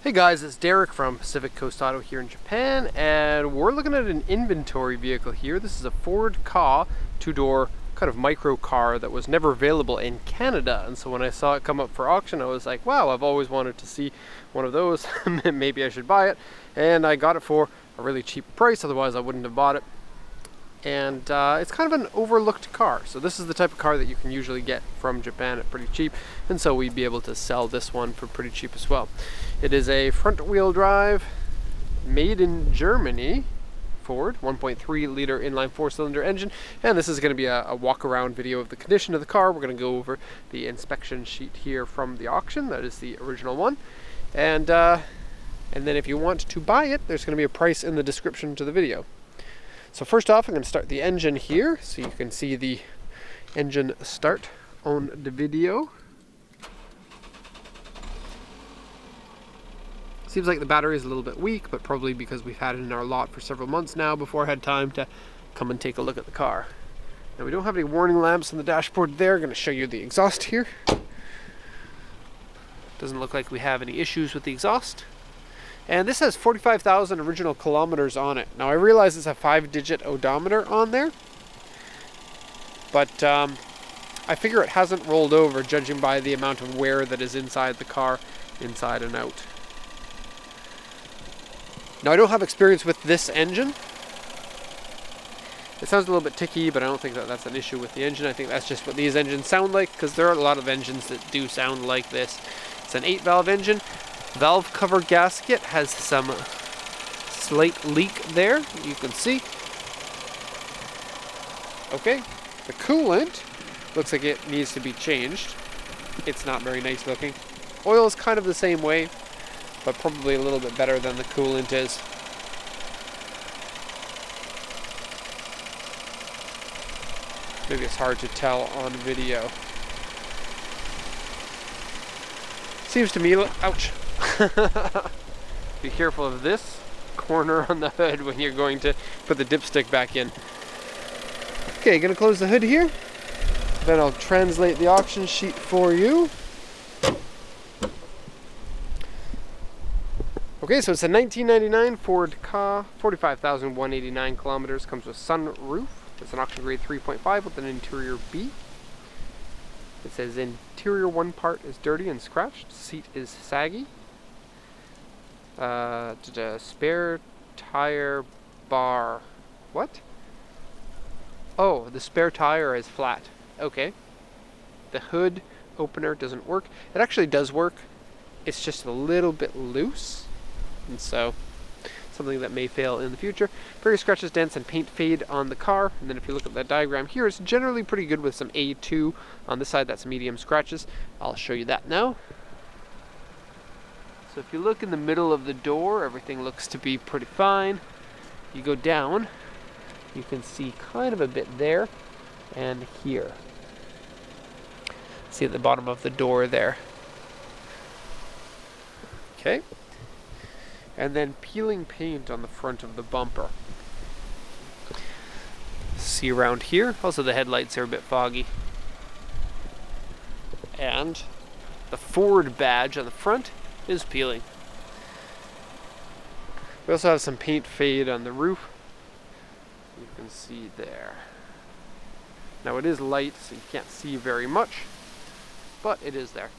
Hey guys, it's Derek from Pacific Coast Auto here in Japan, and we're looking at an inventory vehicle here. This is a Ford Kaaaaa two-door kind of micro car that was never available in Canada, and so when I saw it come up for auction, I was like, wow, I've always wanted to see one of those. Maybe I should buy it, and I got it for a really cheap price, otherwise I wouldn't have bought it. And it's kind of an overlooked car. So this is the type of car that you can usually get from Japan at pretty cheap, and so we'd be able to sell this one for pretty cheap as well. It is a front-wheel drive, made in Germany, Ford, 1.3 liter inline four-cylinder engine, and this is going to be a walk-around video of the condition of the car. We're going to go over the inspection sheet here from the auction. That is the original one, and then if you want to buy it, there's going to be a price in the description to the video. So first off, I'm going to start the engine here, so you can see the engine start on the video. Seems like the battery is a little bit weak, but probably because we've had it in our lot for several months now before I had time to come and take a look at the car. Now we don't have any warning lamps on the dashboard there. I'm going to show you the exhaust here. Doesn't look like we have any issues with the exhaust. And this has 45,000 original kilometers on it. Now I realize it's a 5-digit odometer on there, but I figure it hasn't rolled over judging by the amount of wear that is inside the car, inside and out. Now I don't have experience with this engine. It sounds a little bit ticky, but I don't think that that's an issue with the engine. I think that's just what these engines sound like, because there are a lot of engines that do sound like this. It's an 8-valve engine. Valve cover gasket has some slight leak there, you can see. Okay, the coolant looks like it needs to be changed. It's not very nice looking. Oil is kind of the same way, but probably a little bit better than the coolant is. Maybe it's hard to tell on video. Seems to me, ouch. Be careful of this corner on the hood when you're going to put the dipstick back in. Okay, gonna close the hood here. Then I'll translate the auction sheet for you. Okay, so it's a 1999 Ford Kaaaaa, 45,189 kilometers, comes with sunroof. It's an auction grade 3.5 with an interior B. It says interior one part is dirty and scratched, seat is saggy. Spare tire bar. What? Oh, the spare tire is flat. Okay. The hood opener doesn't work. It actually does work. It's just a little bit loose. And so, something that may fail in the future. Various scratches, dents, and paint fade on the car. And then if you look at that diagram here, it's generally pretty good with some A2 on this side. That's medium scratches. I'll show you that now. So if you look in the middle of the door, everything looks to be pretty fine. You go down, you can see kind of a bit there and here. See at the bottom of the door there. Okay. And then peeling paint on the front of the bumper. See around here. Also the headlights are a bit foggy. And the Ford badge on the front is peeling. We also have some paint fade on the roof. You can see there. Now it is light, so you can't see very much, but it is there.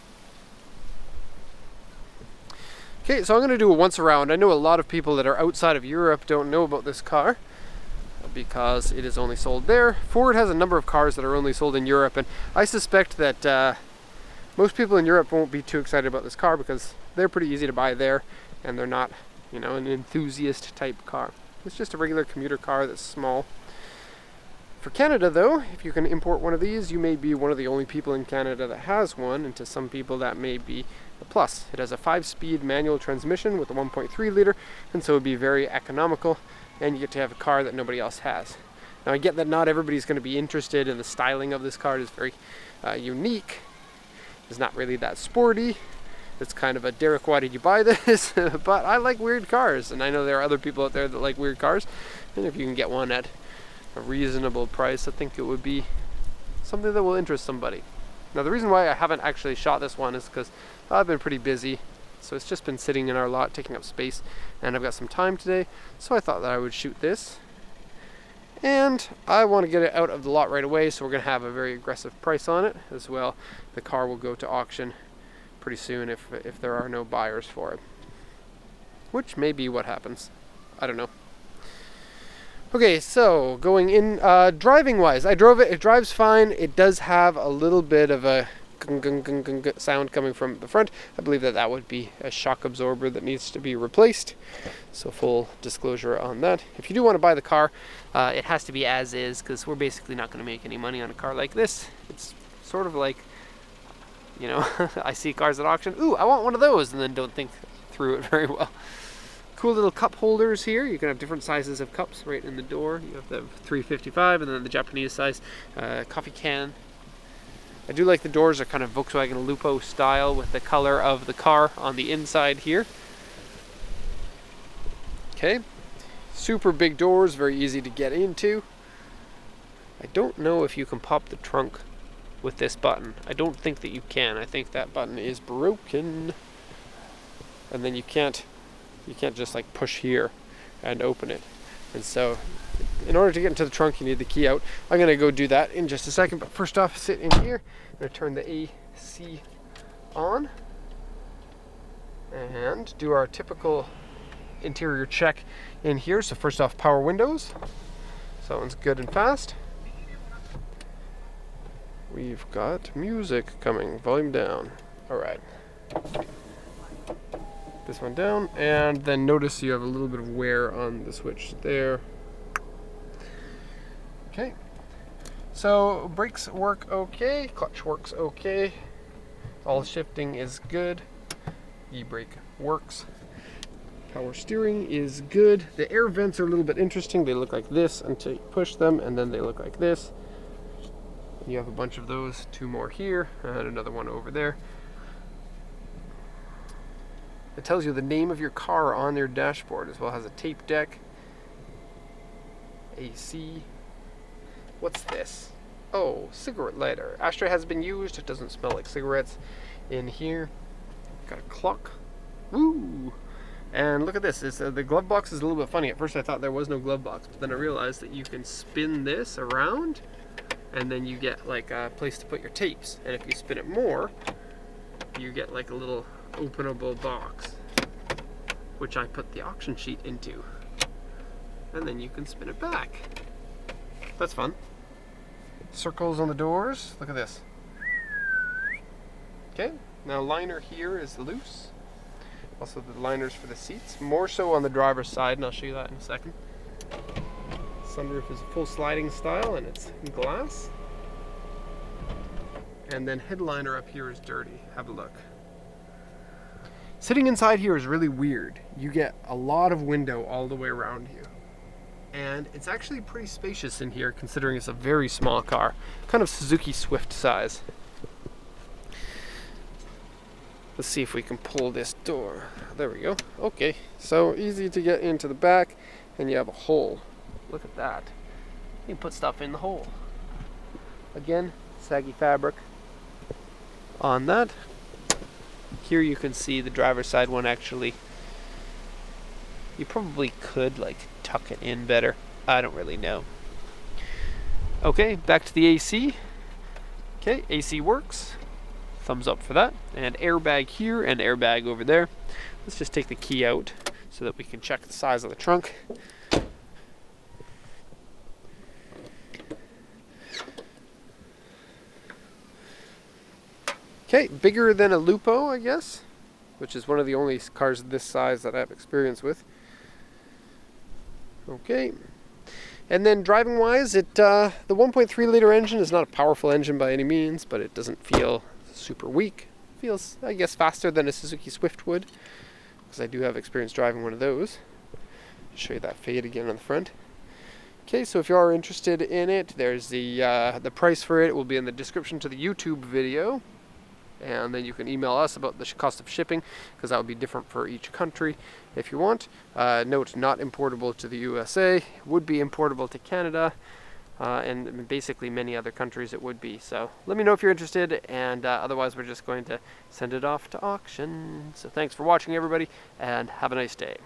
Okay, so I'm going to do a once around. I know a lot of people that are outside of Europe don't know about this car because it is only sold there. Ford has a number of cars that are only sold in Europe, and I suspect that most people in Europe won't be too excited about this car because they're pretty easy to buy there, and they're not, you know, an enthusiast type car. It's just a regular commuter car that's small. For Canada though, if you can import one of these, you may be one of the only people in Canada that has one, and to some people that may be a plus. It has a 5-speed manual transmission with a 1.3 liter, and so it would be very economical, and you get to have a car that nobody else has. Now I get that not everybody's going to be interested in the styling of this car. It is very unique. It's not really that sporty. It's kind of a Derek, why did you buy this? But I like weird cars, and I know there are other people out there that like weird cars, and if you can get one at a reasonable price, I think it would be something that will interest somebody. Now the reason why I haven't actually shot this one is because I've been pretty busy So it's just been sitting in our lot taking up space, and I've got some time today, so I thought that I would shoot this. And I want to get it out of the lot right away, so we're going to have a very aggressive price on it as well. The car will go to auction pretty soon if there are no buyers for it, which may be what happens. I don't know. Okay, so going in, driving wise, I drove it. It drives fine. It does have a little bit of a sound coming from the front. I believe that would be a shock absorber that needs to be replaced. So full disclosure on that. If you do want to buy the car, it has to be as is, because we're basically not going to make any money on a car like this. It's sort of like, you know, I see cars at auction. Ooh, I want one of those, and then don't think through it very well. Cool little cup holders here. You can have different sizes of cups right in the door. You have the 355 and then the Japanese size coffee can. I do like the doors are kind of Volkswagen Lupo style with the color of the car on the inside here. Okay, super big doors, very easy to get into. I don't know if you can pop the trunk with this button. I don't think that you can. I think that button is broken. And then you can't just like push here and open it. And so in order to get into the trunk, you need the key out. I'm going to go do that in just a second, but first off, sit in here. I'm going to turn the AC on and do our typical interior check in here. So first off, power windows. So that one's good and fast. We've got music coming, volume down. All right. This one down, and then notice you have a little bit of wear on the switch there. Okay, so brakes work okay, clutch works okay, all shifting is good, e-brake works, power steering is good. The air vents are a little bit interesting. They look like this until you push them, and then they look like this. You have a bunch of those, 2 more here, and another one over there. It tells you the name of your car on your dashboard as well. It has a tape deck, AC. What's this? Oh, cigarette lighter. Ashtray has been used. It doesn't smell like cigarettes in here. Got a clock. Woo! And look at this. The glove box is a little bit funny. At first I thought there was no glove box, but then I realized that you can spin this around and then you get like a place to put your tapes. And if you spin it more, you get like a little openable box, which I put the auction sheet into, and then you can spin it back. That's fun. Circles on the doors. Look at this. Okay, now liner here is loose. Also the liners for the seats, more so on the driver's side, and I'll show you that in a second. Sunroof is full sliding style and it's glass. And then headliner up here is dirty. Have a look. Sitting inside here is really weird. You get a lot of window all the way around you. And it's actually pretty spacious in here considering it's a very small car. Kind of Suzuki Swift size. Let's see if we can pull this door. There we go. Okay, so easy to get into the back, and you have a hole. Look at that. You can put stuff in the hole. Again, saggy fabric on that. Here you can see the driver's side one actually. You probably could like tuck it in better. I don't really know. Okay, back to the AC. Okay, AC works. Thumbs up for that. And airbag here and airbag over there. Let's just take the key out so that we can check the size of the trunk. Okay, bigger than a Lupo, I guess, which is one of the only cars this size that I have experience with. Okay, and then driving wise, the 1.3 liter engine is not a powerful engine by any means, but it doesn't feel super weak. It feels, I guess, faster than a Suzuki Swift would, because I do have experience driving one of those. I'll show you that fade again on the front. Okay, so if you are interested in it, there's the price for it will be in the description to the YouTube video. And then you can email us about the cost of shipping, because that would be different for each country if you want. Note, not importable to the USA, would be importable to Canada. and basically many other countries it would be. So let me know if you're interested, and otherwise we're just going to send it off to auction. So thanks for watching, everybody, and have a nice day.